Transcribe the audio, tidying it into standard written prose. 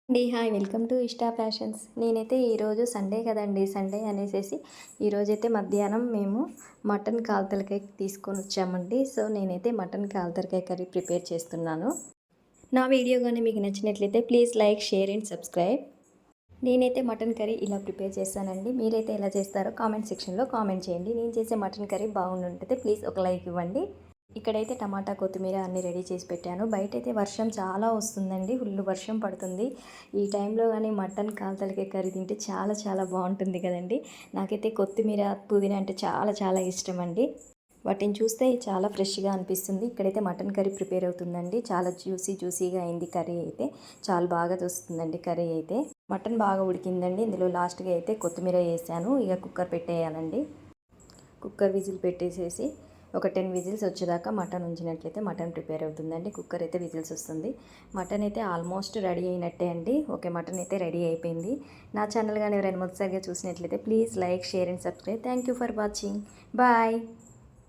Hi welcome to Ishta fashions. నేనైతే ఈరోజు Sunday కదండి, సండే అనేసి ఈరోజైతే మధ్యాహ్నం మేము మటన్ కాల్ తీసుకొని వచ్చామండి. సో నేనైతే మటన్ కాల్ కర్రీ ప్రిపేర్ చేస్తున్నాను. నా వీడియో కానీ మీకు నచ్చినట్లయితే please like, share and subscribe. నేనైతే మటన్ కర్రీ ఇలా ప్రిపేర్ చేస్తానండి. మీరైతే ఎలా చేస్తారో కామెంట్ సెక్షన్లో కామెంట్ చేయండి. నేను చేసే మటన్ కర్రీ బాగుంటుంది ప్లీజ్ ఒక లైక్ ఇవ్వండి. ఇక్కడైతే టమాటా, కొత్తిమీర అన్నీ రెడీ చేసి పెట్టాను. బయటైతే వర్షం చాలా వస్తుందండి, ఫుల్ వర్షం పడుతుంది. ఈ టైంలో కానీ మటన్ కాల్ కర్రీ తింటే చాలా చాలా బాగుంటుంది కదండి. నాకైతే కొత్తిమీర, పుదీనా అంటే చాలా చాలా ఇష్టం అండి. వాటిని చూస్తే చాలా ఫ్రెష్గా అనిపిస్తుంది. ఇక్కడైతే మటన్ కర్రీ ప్రిపేర్ అవుతుందండి. చాలా జ్యూసీగా అయింది కర్రీ అయితే. చాలా బాగా చూస్తుందండి కర్రీ అయితే. మటన్ బాగా ఉడికిందండి. ఇందులో లాస్ట్గా అయితే కొత్తిమీర వేసాను. ఇక కుక్కర్ పెట్టేయాలండి. కుక్కర్ విజిల్ పెట్టేసేసి ఒక 10 విజిల్స్ వచ్చేదాకా మటన్ ఉంచినట్లయితే మటన్ ప్రిపేర్ అవుతుందండి. కుక్కర్ అయితే విజిల్స్ వస్తుంది. మటన్ అయితే ఆల్మోస్ట్ రెడీ అయినట్టే అండి. ఓకే, మటన్ అయితే రెడీ అయిపోయింది. నా ఛానల్ కానీ ఎవరైనా మొదటిసారిగా చూసినట్లయితే please like, share and subscribe. Thank you for watching. Bye.